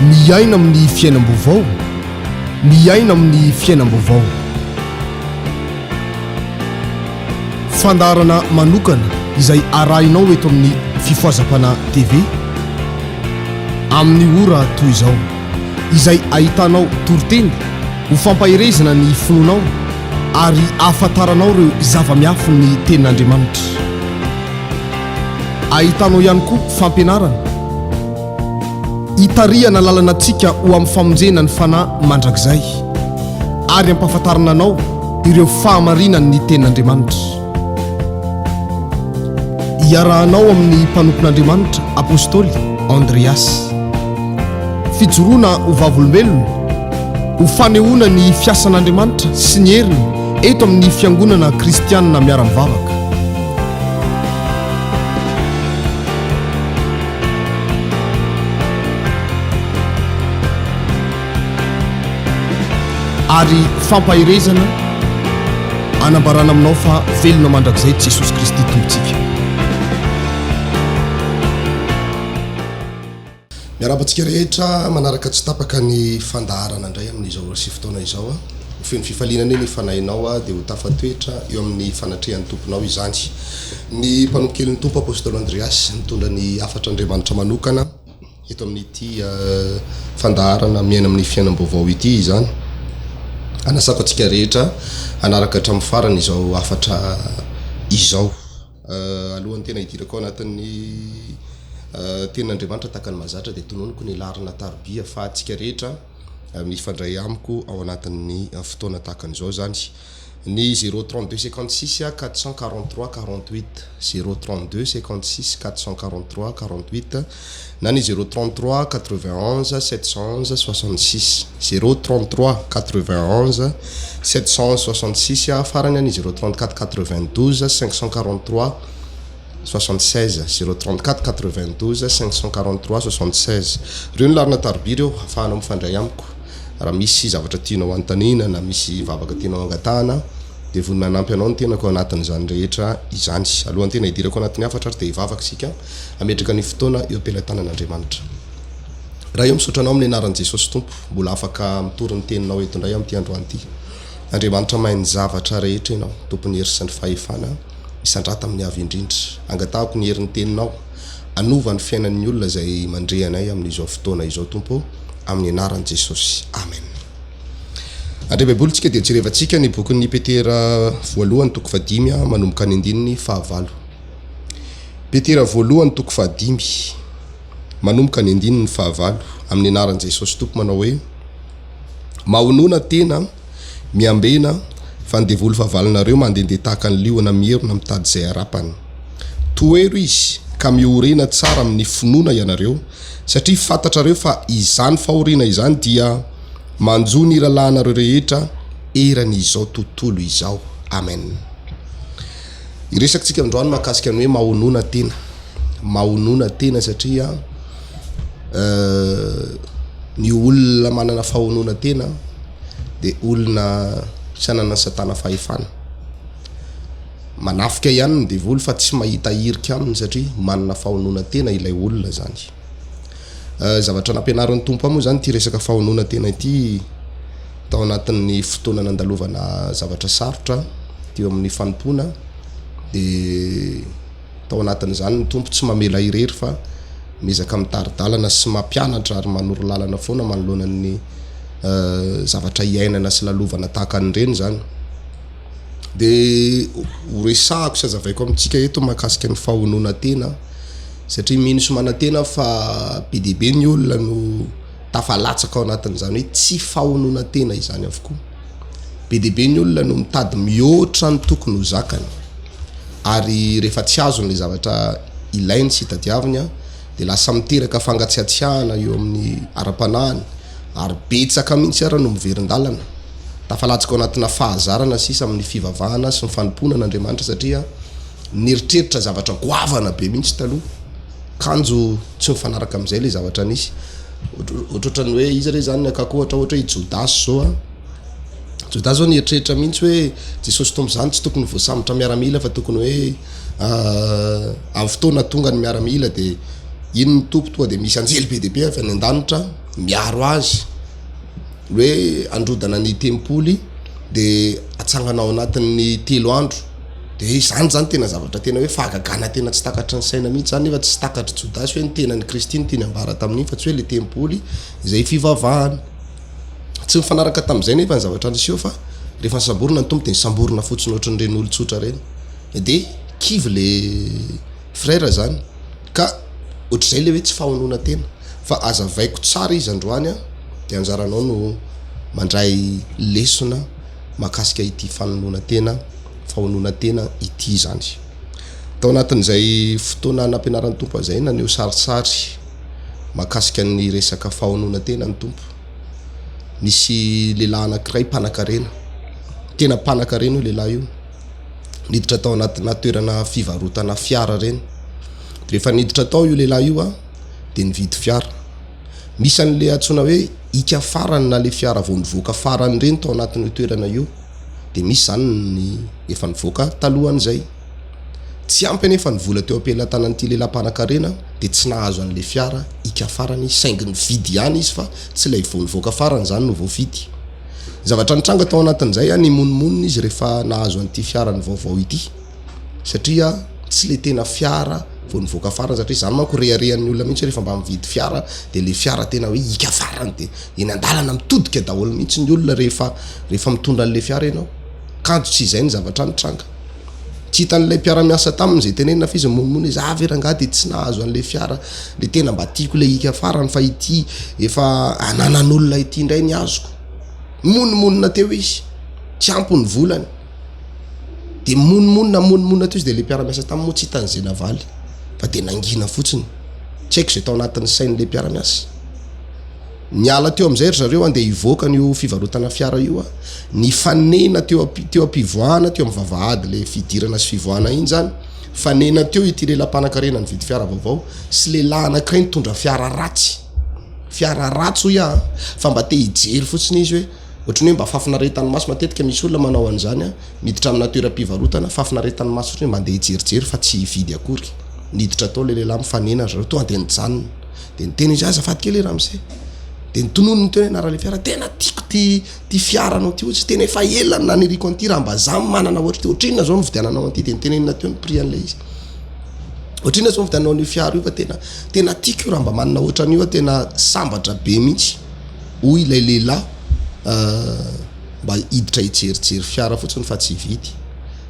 miaina amin'ny fiainam-baovao, miaina amin'ny fiainam-baovao. Fandarana manokana izay arahinao eto amin'ny fifoazapana TV amin'ny ora toy izao, izay ahitanao toroteny ho fampahirezana ny fononao ary ahafantaranao ireo zava-miafy ny tenin'Andriamanitra. Ahitanao ihany koa fampianarana hitarihana lalana antsika ho amin'ny famonjena ny fanahy mandrakizay ary ampahafantarana anao ireo fahamarinany ny tenin'Andriamanitra. Iarahanao amin'ny mpanompon'Andriamanitra apôstôly Andreas. Fijoroana ho vavolombelona, ho fanehoana ny fiasan'Andriamanitra sy ny heriny eto amin'ny fiangonana kristianina miara-mivavaka. Ary fampahirezana anambarana aminao fa velona mandrakizay Jesosy Kristy tompontsika. Miarabantsika rehetra manaraka tsy tapaka ny fandaharana indray amin'izao sy fotoana izao ho feno fifalinana ny fanahinao dia ho tafatoetra eo amin'ny fanatrehan'ny tomponao izany. Ny mpanompokelin'ny tompo apôstôly Andreas mitondra ny afatra Andriamanitra manokana eto amin'ity fandaharana miaina amin'ny fiainam-baovao ity izany. Anasako antsika rehetra anaraka hatramin'ny farany izao afatra izao. Alohan'ny tena hidirako ao anatin'ny tenin'Andriamanitra tahaka ny mahazatra dia tononiko ny larina tarbia fa antsika rehetra mifandray amiko ao anatin'ny fotoana tahaka an'izao zany. Ny 032 56 443 48 032 56 443 48 na ny 033 91 711 66 033 91 766 farany ny 034 92 543 76 034 92 543 76. Reo ny larina tarbia reo afahanao mifandray amiko raha misy zavatra tianao antanina na misy vavaka tianao angatahana dia vonina nampy anao ny tenako anatin'izany rehetra izany. Alohan'ny tena hidirako anatin'ny afatra ary dia hivavaka sika ametraka ny fotoana eo am-pelantanan'Andriamanitra. Raha eo misaotra anao amin'ny anaran'i Jesosy Tompo mbola afaka mitory ny teninao eto indray amin'ity androany ity. Andriamanitra mahay ny zavatra rehetra ianao, tompony hery sy ny fahefana isandrata amin'ny avy indrindra. Angatahako ny herin'ny teninao anova ny fiainan'ny olona izay mandre anay amin'izao fotoana izao Tompo, amin'ny anaran'i Jesosy. Amen. Andre Baiboly tsika dia jerevantsika ny bokin'ny Petera voalohany toko 5 manomboka ny 9 Petera voalohany toko 5 manomboka ny 9 amin'ny anaran'i Jesosy Tompo manao hoe: mahonona tena miambena fa ny devoly fahavalonareo mandehandeha tahaka ny liona mierona mitady izay arapany. Toero izy ka miorena tsara amin'ny finoana ianareo satria fantatrareo fa izany fahoriana izany dia manjo ny ralahanareo rehetra eran'izao tontolo izao. Amen. Iresakantsika androany mahakasika ny hoe mahonona tena satria ny olona manana fahonona tena dia olona sanana satana fahefana. Manafika ihany ny devoly fa tsy mahita hirika aminy satria manana fahonona tena ilay olona zany. Zavatra nampianaran'ny tompo moa zany ty resaka fahonona tena ity tao anatin'ny fotoana nandalovana zavatra sarotra teo amin'ny fanompona, dia tao anatin'izany ny tompo tsy mamela irery fa mezaka mitaridalana sy mampianatra ary manoro lalana foana manoloana ny zavatra iainana sy lalovana tahaka an'ireny zany. Dia horesahako sy azavaiko amintsika eto mahakasika ny fahonona tena satria mino somana tena fa be dia be ny olona no tafalatsaka ao anatin'izany hoe tsy fahonona tena izany avokoa. Be dia be ny olona no mitady mihoatra ny tokony ho zakany ary rehefa tsy azon'ilay zavatra ilainy sy hitadiaviny dia lasa miteraka fangatsiatsiahana eo amin'ny ara-panahiny ary betsaka mihitsy ara no miverin-dalana. Tafalatsaka ao anatina fahazarana sisa amin'ny fivavahana sy ny fanompoana n'Andriamanitra satria neritreritra zavatra goavana be mihitsy taloha, kanjo tsy mifanaraka amin'izay ilay zavatra nisy. Ohatrany hoe izy re zany akako ohatra hoe Jodasy zao Jodasy zao nieritreritra mihitsy hoe Jesosy Tompo zany tsy tokony voasambotra miaramila fa tokony hoe amin'ny fotoana tonga ny miaramila dia iny ny tompo tonga dia misy anjely be dia be avy any an-danitra miaro azy hoe androdana ny tempoly de atsanganao anatin'ny 3 andro de izany zany tena zavatra tena hoe fahagagana tena tsy takatra ny saina mihitsy zany nefa tsy takatra Jodasy hoe ny tenany Kristiny tiany ambara tamin'iny fa tsy hoe le tempoly izay fivavahana tsy mifanaraka tamin'izay nefa ny zavatra niseho fa rehefa nysamborona ny tompo de nysamborona fotsiny ohatran'ireny olon-tsotra reny de kivy le frère zany ka ohatr'izay le hoe tsy fahonoana tena fa azavaiko tsara izy androany de anjaranao no mandray lesona makasika ity fanonoana tena fahonoana tena ity zany tao anatin'izay fotoana nampianaran'ny tompo zay naneo sarisary makasika ny resaka fahonoana tena ny tompo nisy lehilahy anankiray mpanakarena tena mpanakarena io lehilahy io niditra tao anatina toerana fivarotana fiara reny rehefa niditra tao io lehilahy io de nividy fiara misy an'le atsona hoe ika farany na le fiara vao nivoaka farany reny tao anatin'io toerana io de misy zany ny efa nivoaka talohan'izay tsy ampy nefa ny vola teo ampelantanan'ity lehilahy mpanakarena de tsy nahazo an'le fiara ika farany saingy ny vidy ihany izy fa tsy lay vao nivoaka farany zany no vao vidy zavatra nitranga tao anatin'izay ny monimonina izy rehefa nahazo an'ity fiara ny vaovao ity satria tsy le tena fiara vao nivoaka farany satria zany manko reharehan'ny olona mihitsy rehefa mba mividy fiara de le fiara tena hoe ika farany de eny andalana mitodika daholo mihitsy ny olona rehefa mitondra an'le fiara ianao kanjo tsy izay ny zavatra nitranga tsy hitan'ilay mpiara-miasa tamin'izay tenenina fa izy monimony izy averanga de tsy nahazo an'le fiara le tena mba tiako le ika farany fa ity efa ananan'olona ity indray ny azoko monimonina teo izy tsy ampy ny volany de monimonina teo izy de le mpiara-miasa tamin'ny moa tsy hitan'izay navaly fa de nangina fotsiny tsy haiko zay tao anatin'ny sain'le mpiara-miasa niala teo am'izay ry zareo andeha hivoaka n'io fivarotana fiara io ny fanena teo ampivoahana teo amin'ny vavahady le fidirana sy fivoahana iny zany fanena teo ity lehilahy mpanakarena ny vidy fiara vaovao sy lehilahy anankiray nitondra fiara ratsy hoy fa mba te hijery fotsiny izy hoe ohatrany hoe mba fafinaretan'ny maso matetika misy olona manao an'izany miditra amina toeram-pivarotana fafinaretan'ny maso ohatry hoe mba andeha hijerijery fa tsy hividy akory niditra tao le lehilahy mifanena zareo to andeha nijanona de niteny izy azafady kely raha am'zay de nitononony teo nara le fiara tena tiako ty fiaranao ty ohatsy tena efa elany naniriko an'ity raha mba zamy manana ohatra ty ohatrina zao novidiananao an'ity de nitenenina teo ny prix an'le izy ohatrina zao novidianao an'io fiara io fa tena tiako io raha mba manana ohatran'io tena sambatra be mihitsy hoy ilay lehilahy mba hiditra hijerijery fiara fotsiny fa tsy vidy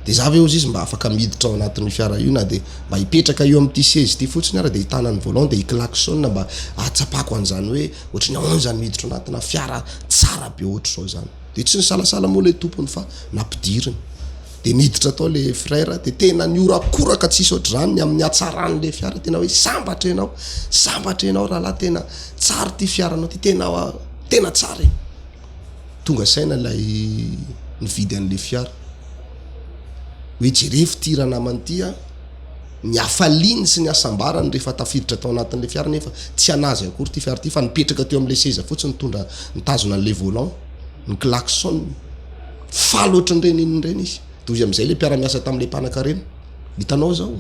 de zaveo izy mba afaka miditra ao anatin'ny fiara io na de mba hipetraka eo amin'ity sezy ty fotsiny ara de hitanany volant de hiklaxon mba atsapako an'izany hoe ohatrany aonzany miditra anatina fiara tsara be ohatra zao zany de tsy nisalasala moa le tompony fa nampidiriny de niditra tao le frère de tena niorakoraka tsisy ohatr'izany ny amin'ny hatsaran'le fiara tena hoe sambatra ianao raha lahy tena tsara ty fiaranao ty tena tsara tonga saina lay nividy an'le fiara hoe jerefo ty raha namany ny afaliny sy ny asambarany rehefa tafiditra tao anatin'le fiara nefa tsy anazy akory ty fiara ty fa nipetraka teo am'le seza fotsiny nitazona an'le volant ny klaxon falo ohatran'ireny inon'ireny izy dozy am'izay le mpiara-miasa tamin'le mpanakarena hitanao zao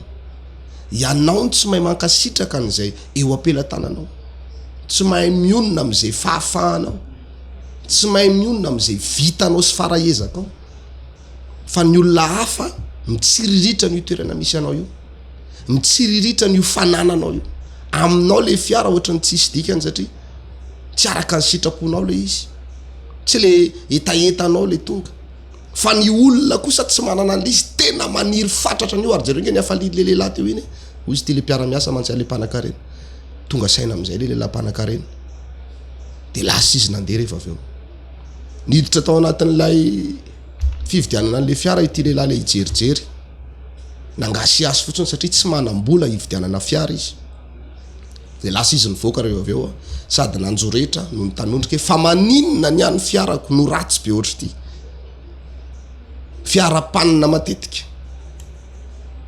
ianao ny tsy mahay mankasitraka an'izay eo ampelantananao tsy mahay mionona am'izay fahafahanao tsy mahay mionona am'izay vitanao sy faraezaka ao fa ny olona hafa mitsiriritra n'io toerana misy anao io mitsiriritra n'io fanananao io aminao le fiara ohatrany tsisy dikany satria tsy araka ny sitraponao le izy tsy le etaetanao le tonga fa ny olona kosa tsy manana an'le izy tena maniry fatratra n'io ary jereo nge ny afaliny le lehilahy teo iny hoy izy ty le mpiara-miasa mantsy le mpanakarena tonga saina am'izay le lehilahy mpanakarena de lasa izy nandeha rehefa aveo niditra tao anatin'lay fividianana an'le fiara ity lehilahy le hijerijery nangasy azy fotsiny satria tsy manam-bola hividianana fiara izy de lasa izy nivoaka rehefa aveo sady nanjoretra no nitanondrika fa maninona ny an'ny fiarako no ratsy be ohatra ty fiara-panina matetika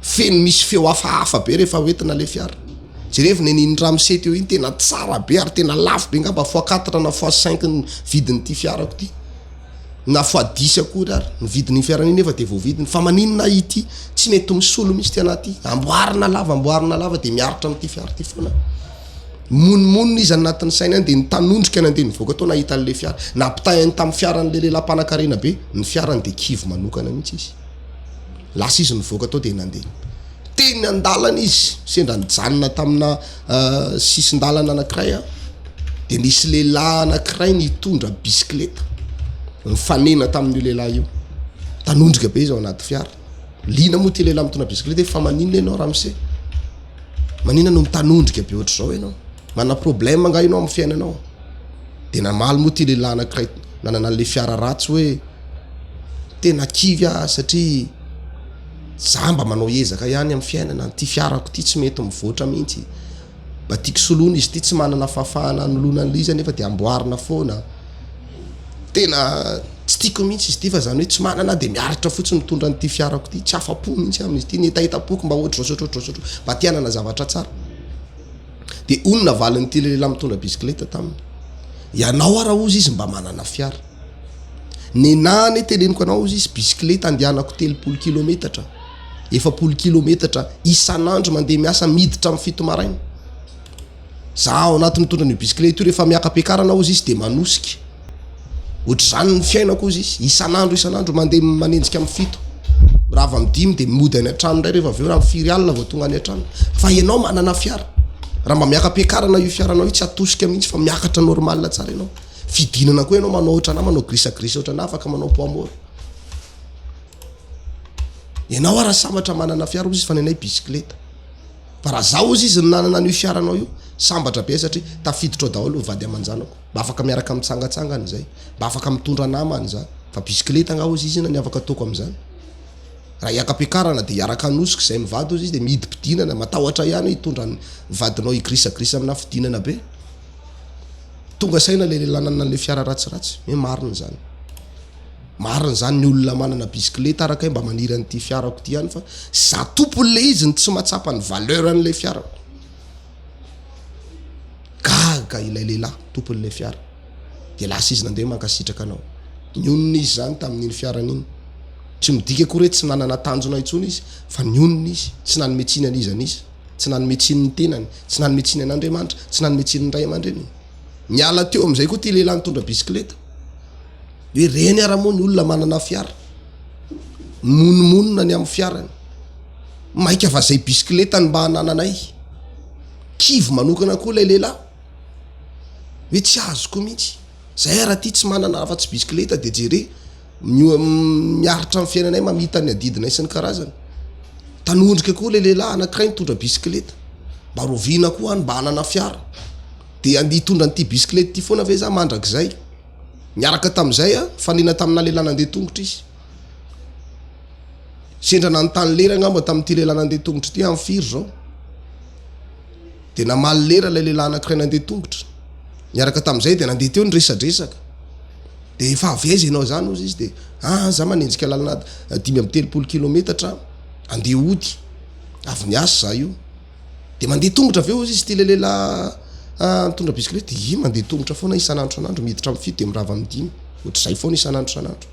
feno misy feo hafahafa be rehefa hoentina le fiara jerevy neniny ramose teo iny tena tsara be ary tena lafo be ngamba x4 na x5 ny vidin'ity fiarako ty na x10 akory ary ny vidin'ny fiarany nefa de voavidiny fa maninona ity tsy mety misolo misy ty anaty amboarina lava de miaritra amin'ity fiara ty foana Monmonina izy anatin'ny saina any de ny tanondrika any andeha nivoaka tao nahita an'le fiara nampitahany tamin'ny fiaran'le lehilahy mpanan-karena be ny fiarany de kivy manokana mihitsy izy lasa izy nivoaka tao de nandeha teny an-dalana izy sendra nijanona tamina sisin-dalana anankiray a de nisy lehilahy anankiray nitondra bisikleta mifanena tamin'io lehilahy io tanondrika be izy ao anaty fiara lina moa ty lehilahy mitondra bisikleta fa maninona ianao raha mise maninona no mitanondrika be ohatra zao ianao mana problème nga ianao amin'ny fiainanao de namaly moa ty lehilahy anankiray nanana an'le fiara ratsy hoe tena kivy satria za mba manao ezaka ihany amin'ny fiainana ty fiarako ty tsy mety mivoatra mihitsy mba tiako soloana izy ty tsy manana fahafahana nolona an'le izy nefa de amboarina foana tena tsy tiako mihitsy izy ty fa zany hoe tsy manana de miaritra fotsiny mitondra n'ty fiarako ty tsy afa-po mihitsy amin'izy ty netaitapoky mba ohatra zaotraotraotraotra mba tianana zavatra tsara de onona valin'ty lehilahy mitondra bisikleta taminy ianao raha ozy izy mba manana fiara nenany teneniko anao izy izy bisikleta andehanako 30 kilometatra 10 kilometatra isan'andro mandeha miasa miditra amin'ny 7 maraina za ao anaty mitondra ny bisikleta io rehefa miaka-piakarana ozy izy de manosika ohatra zany ny fiainako ozy izy isan'andro mandeha manenjika amin'ny 7 raha avy amin'ny 5 de mody any an-trano ndray rehefa aveo raha firy alina vao tonga any an-trano fa ianao manana fiara raha mba miaka-piakarana io fiaranao io tsy atosika mihitsy fa miakatra normal tsara ianao fidinana koa ianao manao ohatrana manao grisagrisa ohatrana afaka manao poamora ianao raha sambatra manana fiara ozy izy fa nenay bisikleta fa raha zaho ozy izy nanana an'io fiaranao io sambatra be satria tafiditra ao daholo vady aman-janako mba afaka miaraka mitsangatsangany zay mba afaka mitondra namany za fa bisikleta nga ozy izy na ny afaka ataoko am'zany raha iaka-piakarana de iaraka anosika zay mivady ozy izy de mihidy mpidinana matahotra ihany hitondra ny vadinao igrisagrisa amina fidinana be tonga saina le lelanana an'le fiara ratsiratsy hoe marina zany ny olona manana bisikleta araka hoe mba maniry an'ty fiarako ty ihany fa za tompon'le izy ny tsy mahatsapa ny valeur an'le fiarako gaga ilay lehilahy tompon'le fiara de lasa izy nandeha mankasitraka anao ny onona izy zany tamin'iny fiaran'iny tsy midika koa hoe tsy nanana tanjona intsony izy fa ny onona izy tsy nanometsiny an'izy an'izy tsy nanometsiny ny tenany tsy nanometsiny an'Andriamanitra tsy nanometsiny ny ray aman-dreny miala teo am'izay koa ty lehilahy mitondra bisikleta hoe reny ara-moa ny olona manana fiara monomonona ny amin'ny fiarany maika fa zay bisikleta ny mba hanananay kivy manokana koa lay lehilahy hoe tsy azoko mihitsy zay raha ty tsy manana afa-tsy bisikleta de jere miaritra amin'ny fiainanay mamita ny adidinay sy ny karazany tanondrika koa le lehilahy anankiray nitondra bisikleta mba roviana koa any mba hanana fiara de andi hitondra n'ty bisikleta ty foana ve za mandrak'zay miaraka tam'izay fanina tamina lehilahy nandeha tongotra izy sendra nanontany lera ngamba tamin'ity lehilahy nandeha tongotra ty amin'ny firy zao de namaly lera lay lehilahy anankiray nandeha tongotra miaraka tam'izay de nandeha teo nyresadresaka de efa aveza ianao zany ozy izy de za manenjika lalana 5 kilometatra andeha ody avy niasa za io de mandeha tongotra aveo ozy izy ty lehilahy mitondra bisikleta i mandeha tongotra foana isan'andro san'andro miditra amin'ny 7 de mirava amin'ny 5 ohatr'izay foana isan'andro san'andro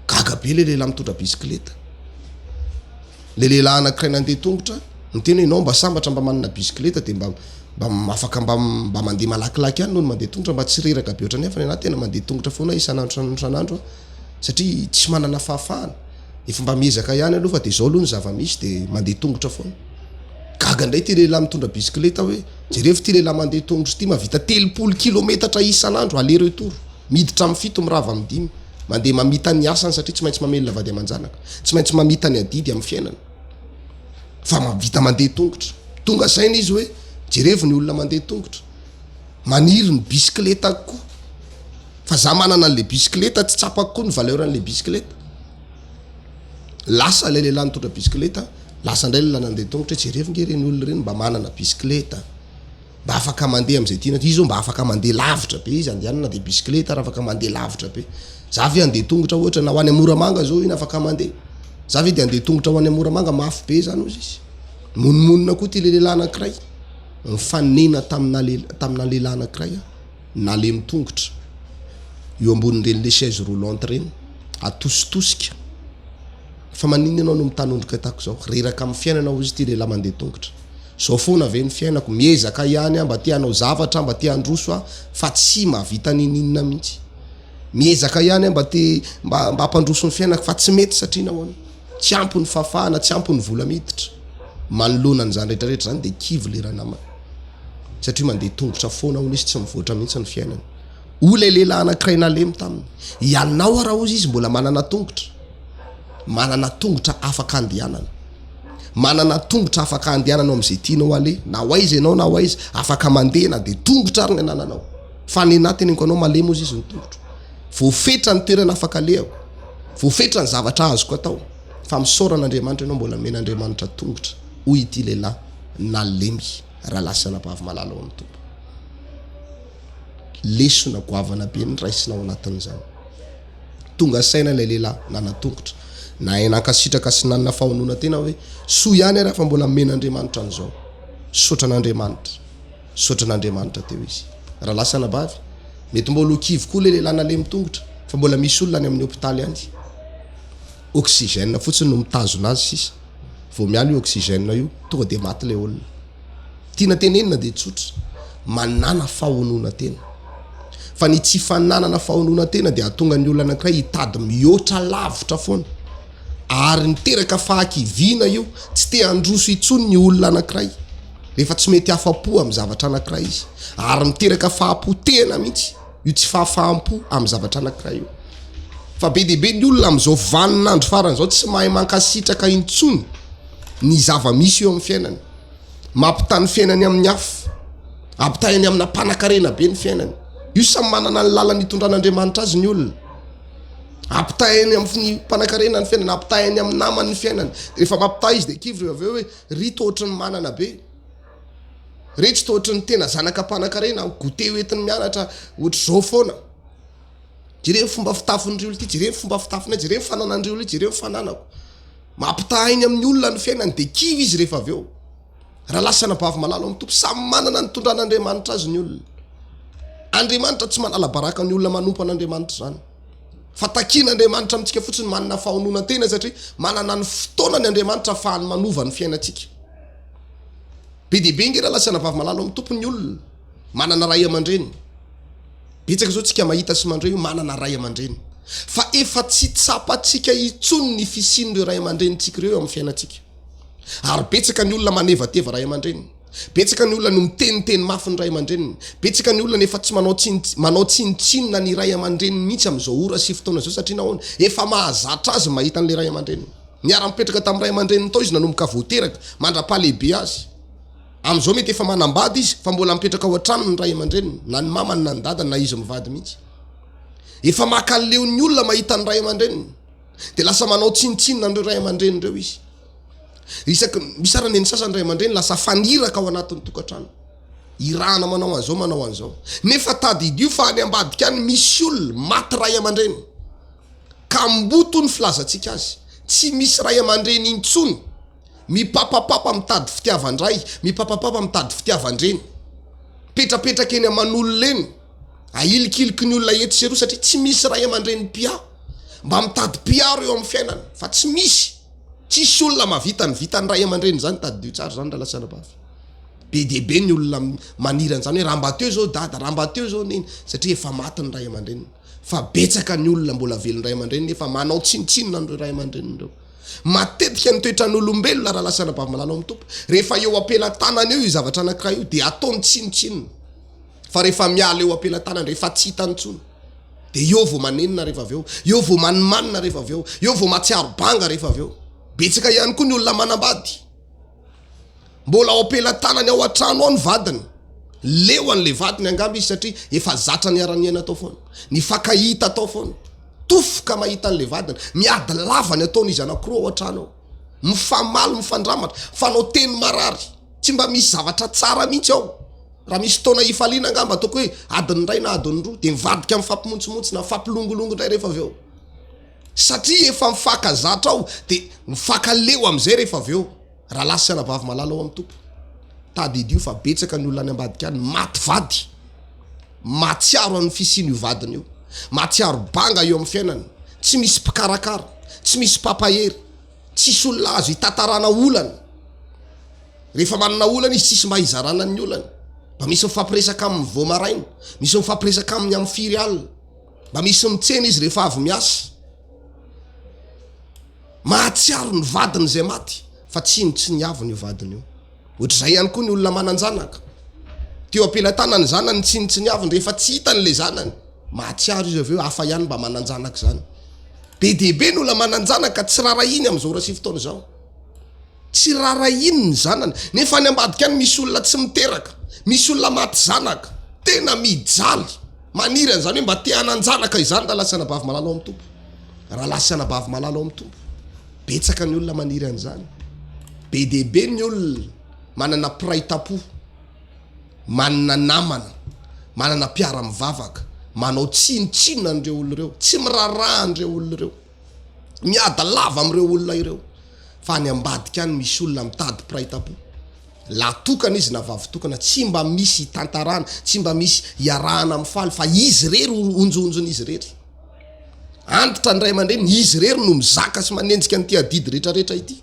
gaga be le lehilahy mitondra bisikleta le lehilahy anankiray nandeha tongotra ny tena ianao mba sambatra mba manana bisikleta de mba afaka mba mandeha malakilaky ihany noho ny mandeha tongotra mba tsy reraka be ohatra nefa ny anahy tena mandeha tongotra foana isan'andro san'andro satria tsy manana fahafahana efa mba miezaka ihany aloha fa de zao aloha ny zava-misy de mandeha tongotra foana gaga indray ty lehilahy mitondra bisikleta hoe jerefo ty lehilahy mandeha tongotra ty mavita 30 kilometatra isan'andro aller retour miditra amin'ny 7 mirava amin'ny 5 mandeha mamita ny asany satria tsy maintsy mamelona vady aman-janaka tsy maintsy mamita ny adidy amin'ny fiainana fa mavita mandeha tongotra tonga saina izy hoe jerevo ny olona mandeha tongotra maniry ny bisikleta koa fa za manana an'le bisikleta tsy tsapako koa ny valeur an'le bisikleta lasa le lehilahy mitondra bisikleta lasa indray lehilahy nandeha tongotra hoe jerevo nge reny olona reny mba manana bisikleta mba afaka mandeha am'izay tiana izy mba afaka mandeha lavitra be izy andehanana de bisikleta raha afaka mandeha lavitra be za ve andeha tongotra ohatra na ho any Moramanga zao iny afaka mandeha za ve de andeha tongotra ho any Moramanga mafy be zany ozy izy monomonina koa ty le lehilahy anankiray mifanena tamina lehilahy anankiray nale mitongotra eo ambonin'ireny le chaise roulante reny atositosika fa maninona ianao no mitanondrika tako zao reraka amin'ny fiainana ozy ty lehilahy mandeha tongotra zao foana ve ny fiainako miezaka ihany mba tia hanao zavatra mba tia handroso fa tsy mahavita nininina mihitsy miezaka ihany mba mba hampandroso ny fiainako fa tsy mety satria nahoana tsy ampy ny fafahana tsy ampy ny vola miditra manoloana n'izany rehetrarehetra zany de kivy le ranamana satria mandeha tongotra foana hono izy tsy mivoatra mihitsy ny fiainany ole lehilahy anankiray nalemy taminy ianao raha ozy izy mbola manana tongotra afaka andehanana manana tongotra afaka andehananao am'izay tianao ale na hoaiza ianao na hoaiza afaka mandeha na de tongotra ary ny anananao fa ny anatiny anko anao malemy ozy izy ny tongotra voafetra ny toerana afaka lehako voafetra ny zavatra azoko atao fa misoran'Andriamanitra ianao mbola men'Andriamanitra tongotra hoy ity lehilahy nalemy raha lasana bavy malala ao amin'ny tompo lesona goavana be ny raisinao anatin'izany tonga saina ilay lehilahy nanatongotra na enankasitraka sy nanana fahonona tena hoe soa ihany raha fa mbola men'Andriamanitra an'izao sotran'Andriamanitra teo izy raha lasana bavy mety mbola okivy koa le lehilahy nalemy tongotra fa mbola misy olona any amin'ny hôpitaly any oxygène fotsiny no mitazona azy sisa vao mialo io oxygène io tonga de maty le olona tiana tenenina de tsotra manana fahonona tena fa ny tsy fananana fahonona tena de atonga ny olona anankiray hitady mihoatra lavitra foana ary niteraka fahakiviana io tsy te handroso itsony ny olona anankiray rehefa tsy mety afa-po amin'ny zavatra anankiray izy ary niteraka fahampotena mihitsy io tsy fahafahampo amin'ny zavatra anankiray io fa be deaibe ny olona am'izao vaninandro farany zao tsy mahay mankasitraka intsony ny zava-misy eo amin'ny fiainany mampitany fiainany amin'ny afo ampitahiny amina mpanakarena be ny fiainany io samy manana ny lalany hitondran'Andriamanitra azy ny olona ampitahiny amin'ny mpanakarena ny fiainany ampitahiny amin'ny namany ny fiainany rehefa mampitaha izy de kivy aveo hoe ry tohatry ny manana be retsy tohatry ny tena zanaka mpanakarena gote hoentiny mianatra ohatry zao foana jereo fomba fitafindreo ity jereo fomba fitafinay jereo fananandreo ity jereo fananako mampitahiny amin'ny olona ny fiainany de kivy izy rehefa aveo raha lasana bavy malalo amin'ny tompo samy manana ny tondran'Andriamanitra azy ny olona Andriamanitra tsy manala baraka ny olona manompo an'Andriamanitra zany fa takian'Andriamanitra amintsika fotsiny manana fahonona tena satria manana ny fotoana ny Andriamanitra ahafahany manova ny fiainantsika be deaibe nge raha lasana bavy malalo amin'ny tompo ny olona manana ray aman-dreny betsaka zao tsika mahita sy mandray io manana ray aman-dreny fa efa tsy tsapatsika itsony ny fisian'ireo ray aman-drenintsika ireo amin'ny fiainantsika ary betsaka ny olona manevateva ray aman-dreny betsaka ny olona no miteniteny mafy ny ray aman-dreniny betsaka ny olona nefa tsy manao tsinitsinina ny ray aman-dreniny mihitsy amin'izao ora sy fotoana zao satria nahoana efa mahazatra azy mahita an'le ray aman-dreniny miara-mipetraka tamin'ny ray aman-dreniny tao izy nanomboka voateraka mandra-pahalehibe azy am'izao mety efa manambady izy fa mbola mipetraka ao an-tranony ray aman-dreniny na ny mamany na ny dadany na izy mivady mihitsy efa makaleo-ny olona mahita ny ray aman-dreniny de lasa manao tsinitsinina an'ireo ray aman-dreniny reo izy isaky misarany ny sasany ray aman-dreny lasa faniraka ao anatin'ny tokantrano irahana manao an'zao nefa tady idio fa any ambadika any misy olona maty ray aman-dreny ka mboto ny filazantsika azy tsy misy ray aman-dreny intsony mipapapapa mitady fitiavandray mipapapapa mitady fitiavandreny petrapetraka eny aman'olona eny ahilikiliky ny olona eto seroa satria tsy misy ray aman-dreny pia mba mitady piaro eo amin'ny fiainana fa tsy misy tsisy olona mavita ny vitany ray aman-dreny zany tadydio tsara zany raha lasana bavy be deaibe ny olona maniran'zany hoe raha mba teo zao dada raha mba teo zao neny satria efa maty ny ray aman-dreniny fa betsaka ny olona mbola velony ray aman-dreniny efa manao tsinitsinina nireo ray aman-dreninireo matetika ny toetran'olombelona raha lasana bavy malalo amin'ny tompo rehefa eo apela-tanany eo io zavatra anankiray io de ataony tsinitsinina fa rehefa miala eo apela-tanany rehefa tsy hitany tsony de eo vao manenina rehefa aveo eo vao manimanina rehefa aveo eo vao matsiaro banga rehefa aveo betsaka ihany koa ny olona manambady mbola ao apela-tanany ao an-trano ao ny vadiny leo an'le vadiny angamba izy satria efa zatra ny araniana atao foana ny fakahita atao foana tofoka mahita an'le vadiny miady lavany ataony izy anakiroa ao an-trano ao mifamaly mifandramatra fanao teny marary tsy mba misy zavatra tsara mihitsy ao raha misy taona ifaliana angamba ataoko hoe adiny ray na adiny roa de mivadika amin'ny fampimontsomontsi na fampilongolongo ndray rehefa aveo satria efa mifakazatra ao de mifakaleo am'izay rehefa aveo raha lasana bavy malala ao amin'ny tompo tady idio fa betsaka ny olona any ambadika any maty vady matsiaro amin'ny fisiany io vadiny io matsiaro banga eo amin'ny fiainany tsy misy mpikarakara tsy misy papahery tsisy olona azo hitantarana olana rehefa manana olana izy tsisy mba hizarana ny olana mba misy mifampiresaka amin'ny voamaraina misy mifampiresaka amin'ny amin'ny firy alina mba misy mitsena izy rehefa avy miasa mahatsiaro ny vadiny zay maty fa tsy ny aviny io vadiny io ohatr'izay ihany koa ny olona mananjanaka teo ampelantanany zanany tsy ny aviny rehefa tsy hitany le zanany mahatsiaro izy aveo hafa ihany mba mananjanaka zany be dehibe ny olona mananjanaka tsy rarahiny am'izao rasy fotoana zao tsy rarahiny ny zanany nefa ny ambadika any misy olona tsy miteraka misy olona maty zanaka tena mijaly maniry an'izany hoe mba te hananjanaka izany da lasa anabavy malalo amin'ny tompo raha lasa anabavy malalo amin'ny tompo betsaka ny olona maniry an'izany be dehibe ny olona manana piraitapo manana namana manana piara mivavaka manao tsinotsinona an'ireo olona ireo tsy miraraha an'ireo olona ireo miada lava amin'ireo olona ireo fa ny ambadika any misy olona mitady piraitapo la tokana izy na vavy-tokana tsy mba misy tantarana tsy mba misy iarahana amin'ny faly fa izy rery onjonjony izy rery antitra ndray aman-dreny izy rery no mizaka sy manenjika ny ty adidy rehetrarehetra ity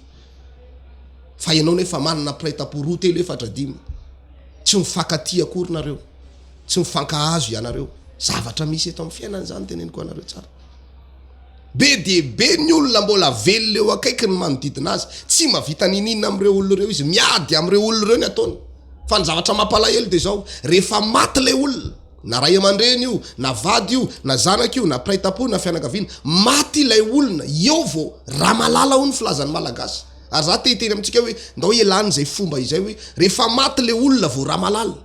fa ianao nefa manana piraitapo roa telo efatra dimy tsy mifankaty akory nareo tsy mifankahazo ianareo zavatra misy eto amin'ny fiainana zany teneniko anareo tsara be de be ny olona mbola velona eo akaiky ny manodidina azy tsy mavita ninina am'ireo olona ireo izy miady am'ireo olona ireo ny ataony fa ny zavatra mampalahelo de zao rehefa maty le olona na ray aman-dreny io na vady io na zanaka io na piraitapo na fianakaviana maty ilay olona eo vo raha malala ho ny filazany malagasy ary za teteny amintsika hoe ndao elany zay fomba izay hoe rehefa maty le olona vo raha malala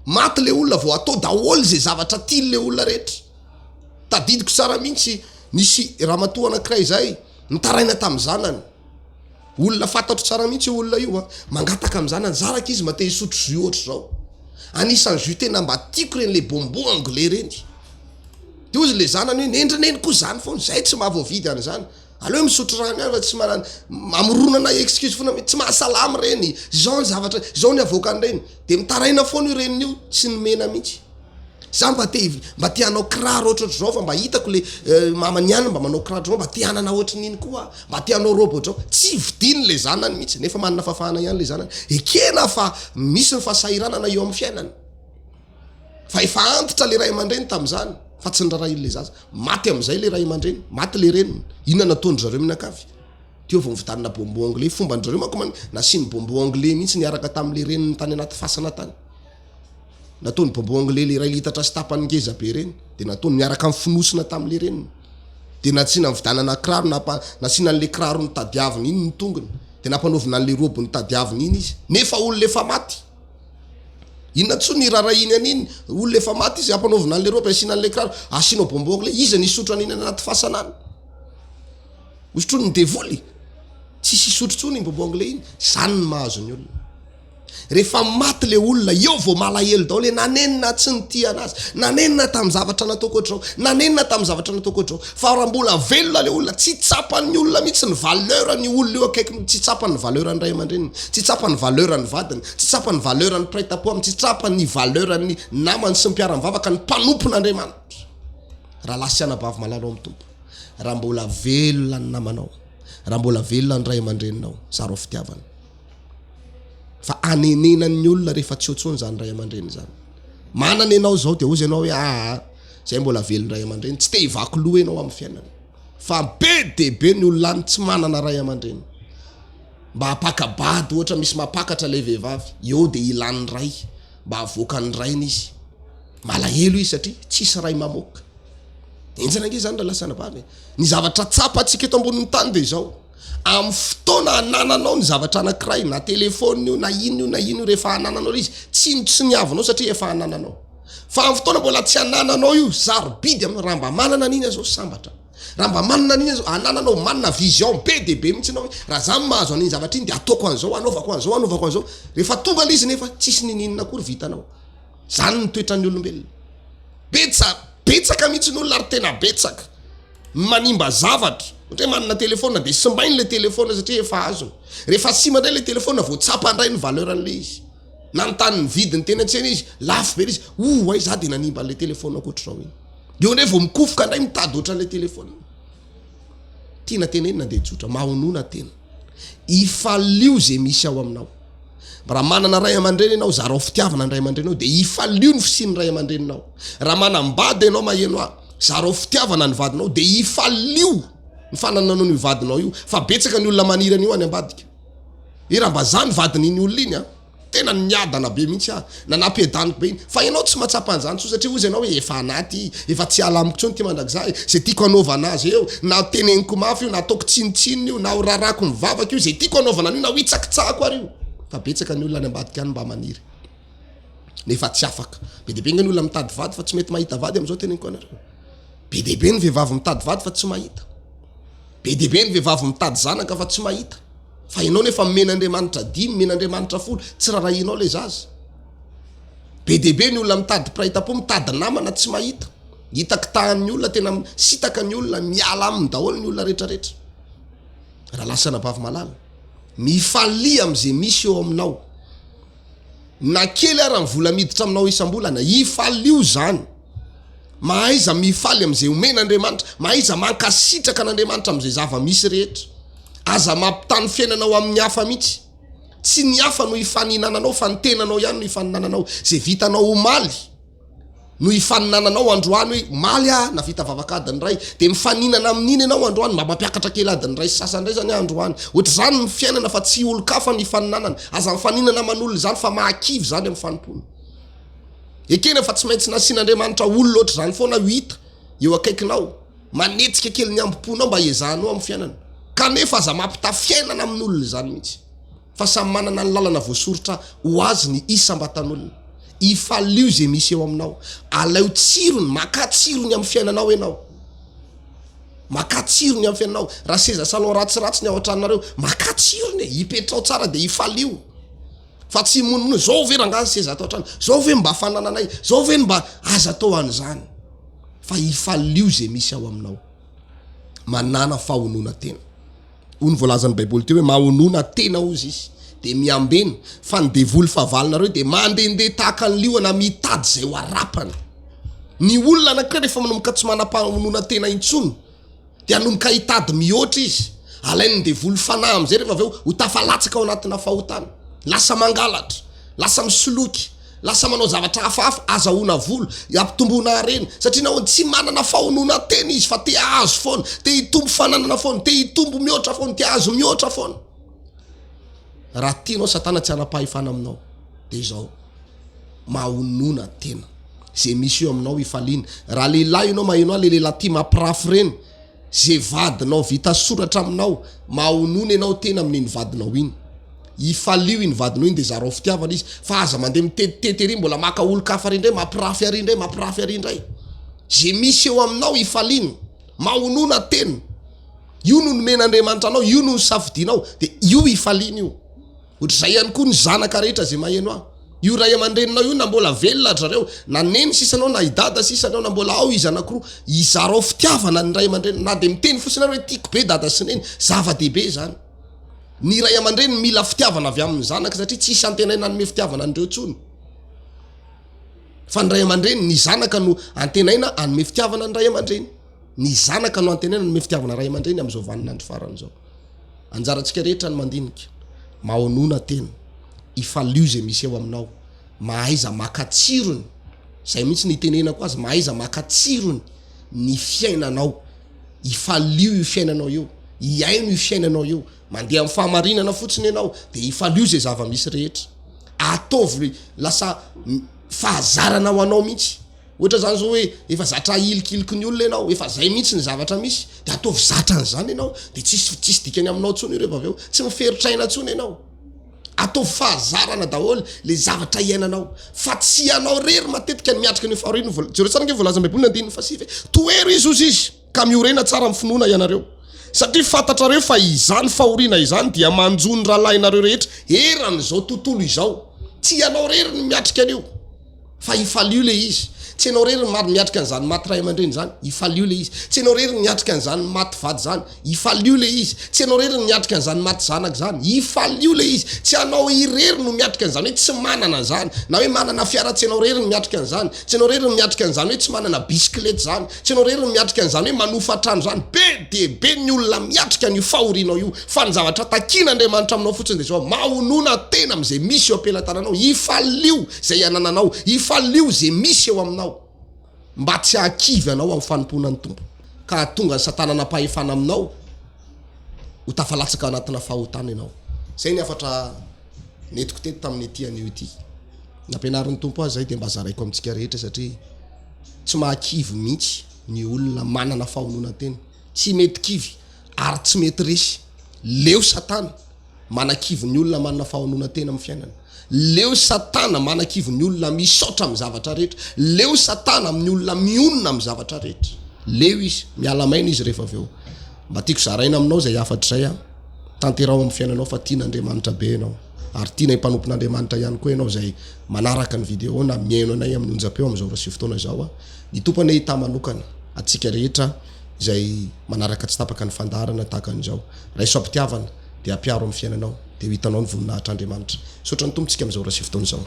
maty le olona vo atao daholo zay zavatra tily le olona rehetra tadidiko tsara mihitsy nisy ramatoa anankiray zay nitaraina tamin'ny zanany olona fantatro tsara mihitsy olona io a mangataka amin'ny zanany zaraka izy mate hisotro jus ohatra zao anisan'ny jus tena mba tiako reny le bonbon anglais reny de ozy le zanany hoe nendrineny koa zany foana zay tsy mahavoavidy an'izany aleo misotro rano ihany fa tsy manana amoronana excuse foana tsy mahasalamy reny zao ny zavatra zao ny avoakany reny de mitaraina foana io reniny io tsy nomena mihitsy za mba te hanao kiraro ohatrotr' zao fa mba hitako le mamany any mba manao kiraro zao mba te hanana ohatrin'iny koa mba te hanao robo ohatrao tsy vidiny le zanany mihitsy nefa manana fafahana ihany le zanany ekena fa misy ny fahasahiranana eo amin'ny fiainany fa efa antitra le ray aman-dreny tam'izany fa tsy nyrarainy le zaza maty am'izay le ray aman-dreny maty le reniny inona natondry zareo minakavy teo vo mividanina bonbon anglais fomba ndrareo manko nasiny bonbon anglais mihitsy niaraka tam'le reniny tany anaty fasana tany natony bonbon anglais le ray litatra sy tapany ngeza be reny de natony miaraka amin'ny finosina tam'le reniny de natsina mividanana kiraro nasina an'le kiraro ny tadiaviny iny ny tongony de nampanovina an'le robo ny tadiaviny iny izy nefa olona efa maty inona tso ny rarahiny an'iny olona efa maty izy ampanovina an'le robo asina an'le kiraro asinao bonbon anglais izy nisotro an'iny anaty fasanany osotro ny devoly tsy sisotrotsony ny bonbon anglais iny zany ny mahazo ny olona rehefa maty le olona eo vo malahelo daholo hoe nanenina tsy nity anazy nanenina tamin'ny zavatra nataoko ohatrao nanenina tamin'ny zavatra nataoko ohatrao fa raha mbola velona le olona tsy tsapan'ny olona mihitsy ny valeurany olona eo akaiky tsy tsapany valeurany ray aman-dreniny tsy tsapany valeurany vadiny tsy tsapany valeurany piraitapo amin'ny tsy tsapany valeurany namany sy mpiara mivavaka ny mpanompon'Andriamanitra raha lasy anabavy malalo amin'ny tompo raha mbola velona ny namanao raha mbola velona ny ray aman-dreninao zaro fitiavana fa anenenan'ny olona rehefa tsy otsony zany ray aman-dreny zany manana ianao zao de ozy ianao hoe zay mbola velony ray aman-dreny tsy te hivaky loha ianao amin'ny fiainana fa be de be ny olona any tsy manana ray aman-dreny mba hapakabady ohatra misy mapakatra le vehivavy eo de ilan'ny ray mba havoakan'ny rainy izy malahelo izy satria tsisy ray mamoaka enjana nge zany ra lasana vavy ny zavatra tsapa atsika eto ambonin'ny tany de zao amin'ny fotoana anananao ny zavatra anankiray na telefony io na ino io na ino io rehefa anananao izy tsy ny avinao satria efa anananao fa amin'ny fotoana mbola tsy anananao io zarobidy amin'ny raha mba manana an'iny azao sambatra raha mba manana an'iny azao anananao manana vision be de be mihitsy anao hoe raha zany mahazo an'iny zavatra iny de ataoko an'izao anaovako an'izao anaovako an'izao rehefa tonga le izy nefa tsisy nininina akory vitanao zany ny toetran'ny olombelona betsaka mihitsy ny olona ary tena betsaka manimba zavatra ohatra hoe manana telefona de simbainy le telefona satria efa azony rehefa sima ndray le telefona vo tsapandray ny valeuran'le izy nanontany ny vidiny tena tsena izy lafo be izy ay za de nanimba an'le telefona akoatr'zao iny de ndray vo mikofoka ndray mitady ohatran'le telefona tiana tena eny nandeha tsotra mahonona tena ifalio zay misy ao aminao raha manana ray aman-dreny ianao zarao fitiavana ny ray aman-drenao de ifalio ny fisiny ray aman-dreninao raha manambady ianao maheno a zarao fitiavana ny vadinao de ifalio ny fanananao ny vadinao io fa betsaka ny olona manirany io any ambadika raha mba zany vadiny iny olona iny a tena niadana be mihitsy nanapiedaniko be iny fa ianao tsy mahatsapa an'izany so satria ozy ianao hoe efa anaty efa tsy alamiko tsony ty mandrak'zah zay tiako anaovana azy eo na teneniko mafy io na ataoko tsinitsininy io na rarako ny vavaka io zay tiako anaovana an'io na ho itsakitsako ary io fa betsaka ny olona any ambadika any mba maniry nefa tsy afaka be dehibe ny olona mitady vady fa tsy mety mahita vady am'izao teneniko anareo be dehibe ny vehivavy mitady vady fa tsy mahita be dehibe ny vehivavy mitady zanaka fa tsy mahita fa ianao nefa men'Andriamanitra 10 men'Andriamanitra 10 tsy rarahinao le zaza be dehibe ny olona mitady pirahitapo mitady namana tsy mahita hitakitahan'ny olona tena sitaka ny olona miala aminy daholo ny olona rehetrarehetra raha lasana bavy malala mifalia am'izay misy eo aminao na kely ara ny vola miditra aminao isam-bolana ifalio zany mahaiza mifaly am'izay omen'Andriamanitra mahaiza mankasitraka an'Andriamanitra am'izay zava misy rehetra aza mampitany fiainanao amin'ny hafa mihitsy tsy ny hafa no ifaninananao fa ny tenanao ihany no ifaninananao zay vitanao omaly no ifaninananao androany hoe maly na vita vavakadiny ray de mifaninana amin'iny ianao androany mba mampiakatra kely adiny ray sasandray zany androany ohatra zany ny fiainana fa tsy olo-kafa ny ifaninanana aza mifaninana manolo zany fa mahakivy zany amin'ny fanompona ekena fa tsy maintsy nasian'Andriamanitra olo loatra zany foana ho hita eo akaikinao manetsika kely ny ambom-ponao mba ezahanao amin'ny fiainana kanefa aza mampita fiainana amin'olona zany mihitsy fa samy manana ny lalana voasoritra ho azy ny isam-batan'olona ifalio zay misy eo aminao alao tsirony makatsirony amin'ny fiainanao ianao makatsirony amin'ny fiainanao raha seza salon ratsiratsy ny ao an-tranonareo makatsirony hipetrao tsara de ifalio fa tsy monimono zao ve rangazy seza atao an-trano zao ve mba fanananay zao ve mba aza atao an'izany fa ifalio zay misy ao aminao manana fahonona tena ony voalazan'ny baiboly teo hoe mahonona tena ozy izy de miambeny fa ny devoly fahavalonareo de mandendeha tahaka ny liona mitady zay ho arapany ny olona anankiray rehefa manomboka tsy manam-pahonona tena intsony de anomboka hitady mihoatra izy alainy ny devoly fanahy am'izay rehefa aveo ho tafalatsaka ao anatina fahotana lasa mangalatra lasa misoloky lasa manao zavatra hafahafa azahoana volo ampitomboana areny satria nahoany tsy manana fahonona tena izy fa te azo foana te hitombo fananana foana te hitombo mihoatra foana te azo mihoatra foana raha tianao satana tsy anam-pahefana aminao de zao mahonona tena zay misy eo aminao ifaliana raha lehilahy ianao maheno le lehilahy tia mampirafy reny zay vadinao vita soratra aminao mahonona ianao tena amin'iny vadinao iny ifalio iny vadinao iny de zarao fitiavana izy fa aza mandeha mitetitety ery mbola maka olo-kafa ary indray mampirafy ary indray mampirafy ary indray zay misy eo aminao ifaliana mahonona tena io no nomen'Andriamanitra anao io no safidinao de io ifaliana io ohatra zay ihany koa ny zanaka rehetra zay maheno ah io ray aman-dreninao io na mbola velona zareo na neny sisanao na idada sisanao na mbola ao izy anankiroa izarao fitiavana ny ray aman-dreny na de miteny fosina hoe tiako be dada sy neny zava-dehibe zany ny ray aman-dreny mila fitiavana avy amin'ny zanaka satria tsisy antenaina anome fitiavana andreo tsony fa ny ray aman-dreny ny zanaka no antenaina anome fitiavana ny ray aman-dreny ny zanaka no antenaina anome fitiavana ray aman-dreny am'izao vaninandro faran'izao anjarantsika rehetra ny mandinika mahonona tena ifalio zay misy eo aminao mahaiza makatsirony zay mihitsy ny tenenako azy mahaiza makatsirony ny fiainanao ifalio io fiainanao io iaino io fiainanao io mandeha amin'ny fahamarinana fotsiny ianao de ifalio zay zava misy rehetra ataovy lasa fahazarana ho anao mihitsy ohatra zany zao hoe efa zatra ilikiliky ny olona ianao efa zay mihitsy ny zavatra misy de ataovy zatran'zany ianao de tsisy dikany aminao tsony rehefa aveo tsy miferitraina tsony ianao ataovy fahazarana daholo le zavatra iainanao fa tsy ianao rery matetika ny miatrika ny faharino jereo tsara nge voalazam baiboly andininy fasivy toero izy ozy izy ka miorena tsara amin'ny finoana ianareo satria fantatrareo fa izany fahoriana izany dia manjony rahalahinareo rehetra eran'izao tontolo izao tsy ianao rery ny miatrika an'io fa ifaly io le izy tsy anao rery mary miatrika an'izany maty ray aman-dreny zany ifaly io le izy tsy anao rery miatrika an'izany maty vady zany ifaly io le izy tsy anao rery miatrika an'izany maty zanaka zany ifaly io le izy tsy anao irery no miatrika an'izany hoe tsy manana zany na hoe manana fiara tsy anao rery miatrika an'izany tsy anao rery miatrika an'izany hoe tsy manana bisiklety zany tsy anao rery miatrika an'izany hoe manofa trano zany be de be ny olona miatrika ny fahorianao io fa ny zavatra takian'andriamanitra aminao fotsiny de zao mahonona tena am'izay misy eo ampelantananao ifalio zay anananao ifalio zay misy eo aminao mba tsy hakivy anao amin'ny fanompoana ny tompo ka tonga ny satana napahefana aminao ho tafalatsaka anatina fahotana ianao zay ny afatra netiko teto tamin'ny etian'io ity nampianarin'ny tompo azy zay de mba zaraiko amintsika rehetra satria tsy mahakivy mihitsy ny olona manana fahonona tena tsy mety kivy ary tsy mety resy leo satana manakivy ny olona manana fahonona tena amin'ny fiainana leo satana manakivy ny olona misaotra amin'ny zavatra rehetra leo satana amin'ny olona mionona amin'ny zavatra rehetra leo izy mialamaina izy rehefa aveo mba tiako zaraina aminao zay afatra zay a tanterao amin'ny fiainanao fa tian'andriamanitra be ianao ary tiana impanompon'andriamanitra ihany koa ianao zay manaraka ny vidéo na miaino anay amin'ny onjam-peo amin'izao rasy fotoana zao a ny tompony hita manokana atsika rehetra zay manaraka tsy tapaka ny fandarana tahaka an'izao raha iso-ampitiavana de ampiaro amin'ny fiainanao de ho hitanao ny voninahitr'andriamanitra sotra ny tompontsika amin'izao rasy fotoana zao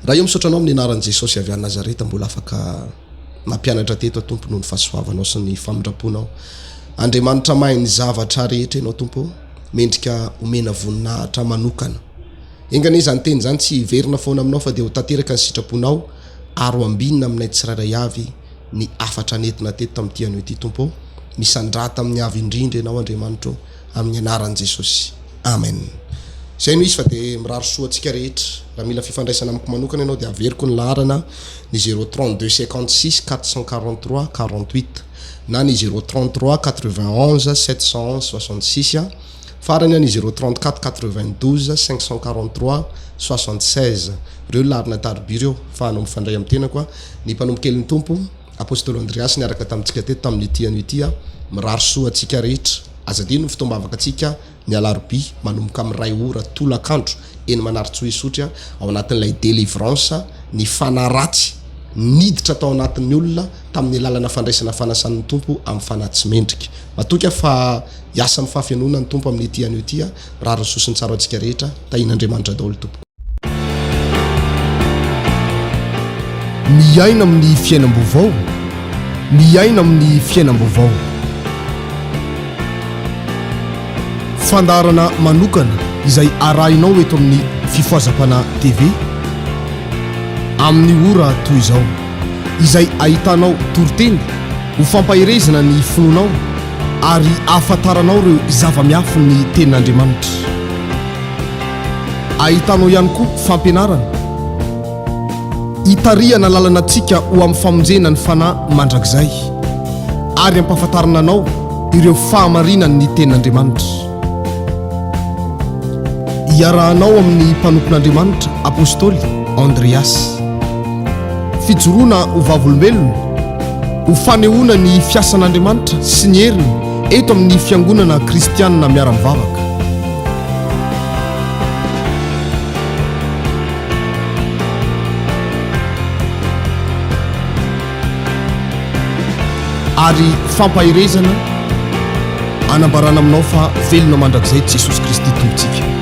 raha io misaotranao amin'ny anaran'i Jesosy avy any Nazareta mbola afaka nampianatra teto a tompo noho ny fahasoavanao sy ny famindraponao andriamanitra mahay ny zavatra rehetra ianao tompo mendrika omena voninahitra manokana engany izany teny zany tsy hiverina foana aminao fa de ho tanteraka ny sitraponao ary ho ambinina aminay tsirairay avy ny afatra nentina teto tamin'ity anio ity tompo misandrata amin'ny avy indrindra ianao andriamanitra amin'ny anaran'i Jesosy amen zay no izy fa de miraro soa antsika rehetra raha mila fifandraisana amiko manokana ianao de averiko ny laharana ny 032 56 443 48 na ny 033 91 711 66 farany ny 034 92 543 76 reo larina tarby reo fahanao mifandray amin'ny tena koa ny mpanombokelyn'ny tompo apôstôly Andreas niaraka tamintsika teto tamin'ny itiano ity a miraro soa antsika rehetra azadino fitombavaka atsika ny alarobia manomboka amin'ny ray ora tolakandro eny manaritsy isotry ao anatin'ilay délivrance ny fanaratsy niditra tao anatin'ny olona tamin'ny lalana fandraisana fanasan'ny tompo amin'ny fanatsy mendrika matoka fa hiasa amin'ny fahafianona ny tompo amin'ny itiano ity a raha rososiny tsara antsika rehetra tahin'andriamanitra daholo tompo miaina amin'ny fiainam-baovao miaina amin'ny fiainam-baovao fandarana manokana izay arahinao eto amin'ny fifoazapana TV amin'ny ora toy izao izay ahitanao toroteny ho fampahirezana ny finoanao ary ahafantaranao reo zava-miafy ny tenin'Andriamanitra ahitanao ihany koa fampianarana hitarihana lalanantsika ho amin'ny famonjena ny fanahy mandrakizay ary ampahafantarana anao ireo fahamarinany ny tenin'Andriamanitra iarahanao amin'ny mpanompon'Andriamanitra apôstôly Andreas fijoroana ho vavolombelona ho fanehoana ny fiasan'Andriamanitra sy ny heriny eto amin'ny fiangonana kristianina miara-mivavaka ary fampahirezana anambarana aminao fa velona mandrakizay Jesosy Kristy tompontsika